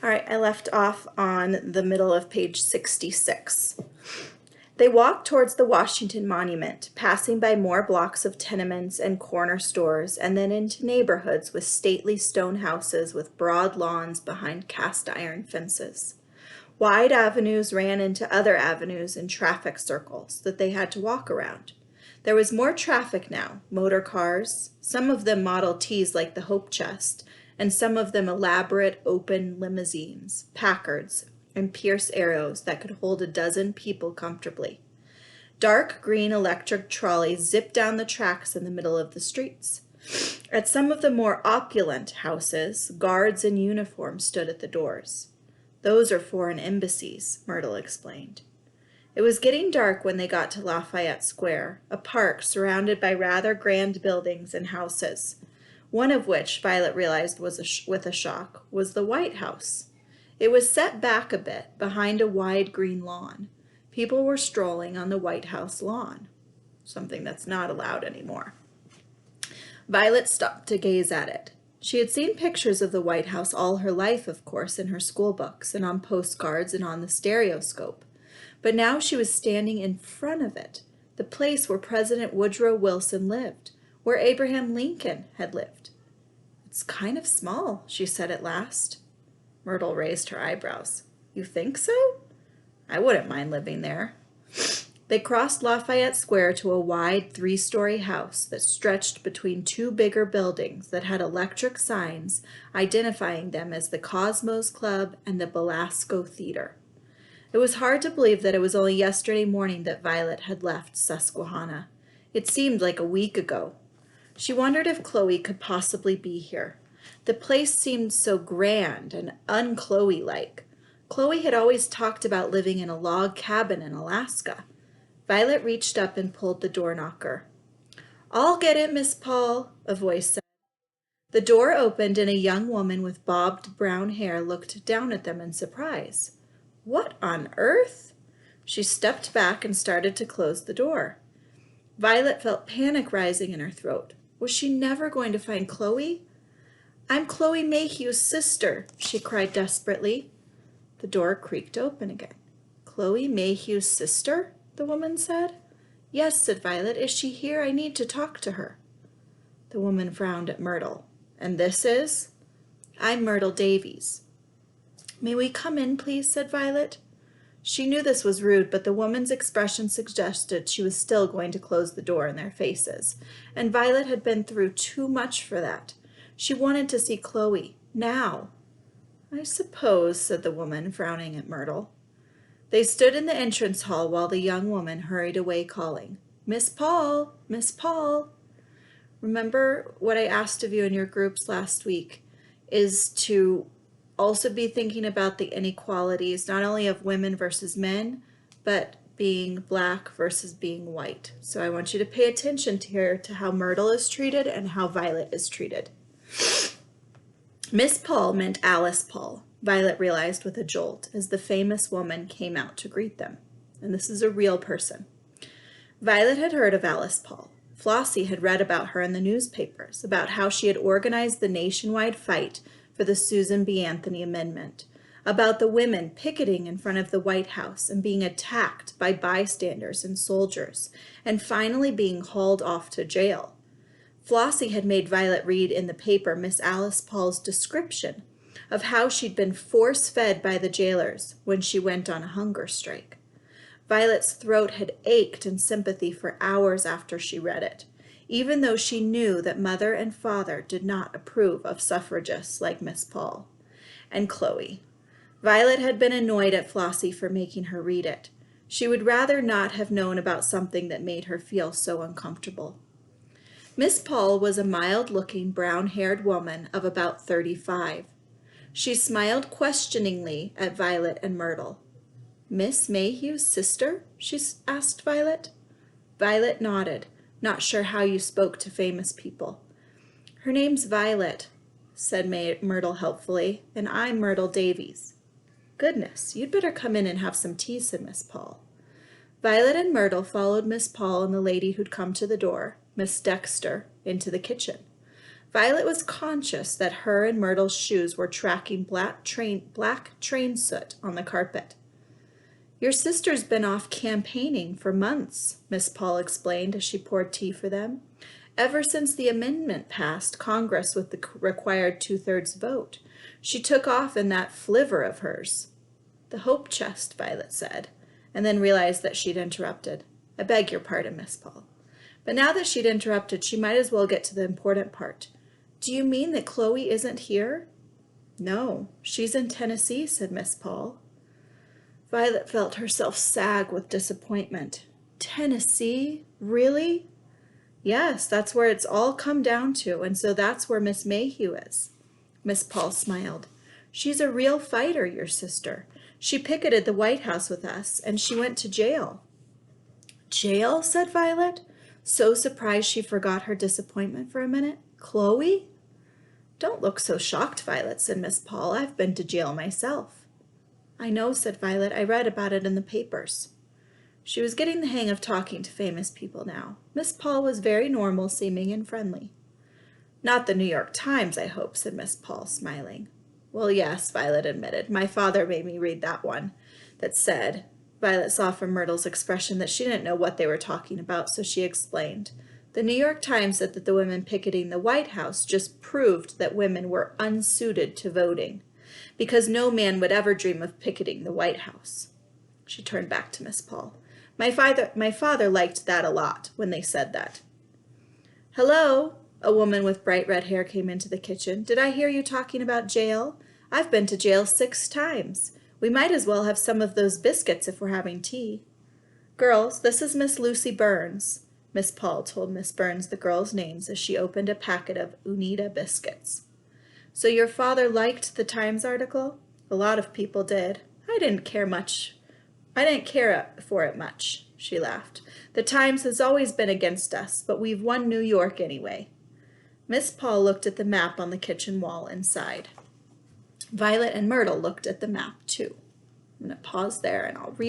All right, I left off on the middle of page 66. They walked towards the Washington Monument, passing by more blocks of tenements and corner stores, and then into neighborhoods with stately stone houses with broad lawns behind cast iron fences. Wide avenues ran into other avenues and traffic circles that they had to walk around. There was more traffic now, motor cars, some of them Model Ts like the Hope Chest, and some of them elaborate open limousines, Packards, and Pierce Arrows that could hold a dozen people comfortably. Dark green electric trolleys zipped down the tracks in the middle of the streets. At some of the more opulent houses, guards in uniform stood at the doors. Those are foreign embassies, Myrtle explained. It was getting dark when they got to Lafayette Square, a park surrounded by rather grand buildings and houses. One of which, Violet realized with a shock, was the White House. It was set back a bit, behind a wide green lawn. People were strolling on the White House lawn, something that's not allowed anymore. Violet stopped to gaze at it. She had seen pictures of the White House all her life, of course, in her school books and on postcards and on the stereoscope. But now she was standing in front of it, the place where President Woodrow Wilson lived, where Abraham Lincoln had lived. "It's kind of small," she said at last. Myrtle raised her eyebrows. "You think so? I wouldn't mind living there." They crossed Lafayette Square to a wide three-story house that stretched between two bigger buildings that had electric signs identifying them as the Cosmos Club and the Belasco Theater. It was hard to believe that it was only yesterday morning that Violet had left Susquehanna. It seemed like a week ago. She wondered if Chloe could possibly be here. The place seemed so grand and un-Chloe-like. Chloe had always talked about living in a log cabin in Alaska. Violet reached up and pulled the door knocker. "I'll get it, Miss Paul," a voice said. The door opened and a young woman with bobbed brown hair looked down at them in surprise. "What on earth?" She stepped back and started to close the door. Violet felt panic rising in her throat. Was she never going to find Chloe? "I'm Chloe Mayhew's sister," she cried desperately. The door creaked open again. "Chloe Mayhew's sister?" the woman said. "Yes," said Violet. "Is she here? I need to talk to her." The woman frowned at Myrtle. "And this is?" "I'm Myrtle Davies." "May we come in, please?" said Violet. She knew this was rude, but the woman's expression suggested she was still going to close the door in their faces, and Violet had been through too much for that. She wanted to see Chloe, now. "I suppose," said the woman, frowning at Myrtle. They stood in the entrance hall while the young woman hurried away calling, "Miss Paul! Miss Paul!" Remember what I asked of you in your groups last week is to also be thinking about the inequalities, not only of women versus men, but being black versus being white. So I want you to pay attention to how Myrtle is treated and how Violet is treated. Miss Paul meant Alice Paul, Violet realized with a jolt as the famous woman came out to greet them. And this is a real person. Violet had heard of Alice Paul. Flossie had read about her in the newspapers, about how she had organized the nationwide fight for the Susan B. Anthony Amendment, about the women picketing in front of the White House and being attacked by bystanders and soldiers, and finally being hauled off to jail. Flossie had made Violet read in the paper Miss Alice Paul's description of how she'd been force-fed by the jailers when she went on a hunger strike. Violet's throat had ached in sympathy for hours after she read it, even though she knew that Mother and Father did not approve of suffragists like Miss Paul. And Chloe. Violet had been annoyed at Flossie for making her read it. She would rather not have known about something that made her feel so uncomfortable. Miss Paul was a mild-looking, brown-haired woman of about 35. She smiled questioningly at Violet and Myrtle. "Miss Mayhew's sister?" she asked Violet. Violet nodded, not sure how you spoke to famous people. "Her name's Violet," said Myrtle helpfully, "and I'm Myrtle Davies." "Goodness, you'd better come in and have some tea," said Miss Paul. Violet and Myrtle followed Miss Paul and the lady who'd come to the door, Miss Dexter, into the kitchen. Violet was conscious that her and Myrtle's shoes were tracking black train soot on the carpet. Your sister's been off campaigning for months, Miss Paul explained as she poured tea for them. Ever since the amendment passed Congress with the required 2/3 vote. She took off in that flivver of hers. The hope chest, Violet said, and then realized that she'd interrupted. I beg your pardon, Miss Paul. But now that she'd interrupted, she might as well get to the important part. Do you mean that Chloe isn't here? No, she's in Tennessee, said Miss Paul. Violet felt herself sag with disappointment. Tennessee? Really? Yes, that's where it's all come down to, and so that's where Miss Mayhew is. Miss Paul smiled. She's a real fighter, your sister. She picketed the White House with us, and she went to jail. Jail? Said Violet, so surprised she forgot her disappointment for a minute. Chloe? Don't look so shocked, Violet, said Miss Paul. I've been to jail myself. I know, said Violet. I read about it in the papers. She was getting the hang of talking to famous people now. Miss Paul was very normal seeming and friendly. Not the New York Times, I hope, said Miss Paul, smiling. Well, yes, Violet admitted. My father made me read that one that said. Violet saw from Myrtle's expression that she didn't know what they were talking about, so she explained. The New York Times said that the women picketing the White House just proved that women were unsuited to voting, because no man would ever dream of picketing the White House. She turned back to Miss Paul. My father liked that a lot when they said that. Hello, a woman with bright red hair came into the kitchen. Did I hear you talking about jail? I've been to jail 6 times. We might as well have some of those biscuits if we're having tea. Girls, this is Miss Lucy Burns. Miss Paul told Miss Burns the girls' names as she opened a packet of Unita biscuits. So your father liked the Times article? A lot of people did. I didn't care for it much, she laughed. The Times has always been against us, but we've won New York anyway. Miss Paul looked at the map on the kitchen wall and sighed. Violet and Myrtle looked at the map too. I'm going to pause there and I'll read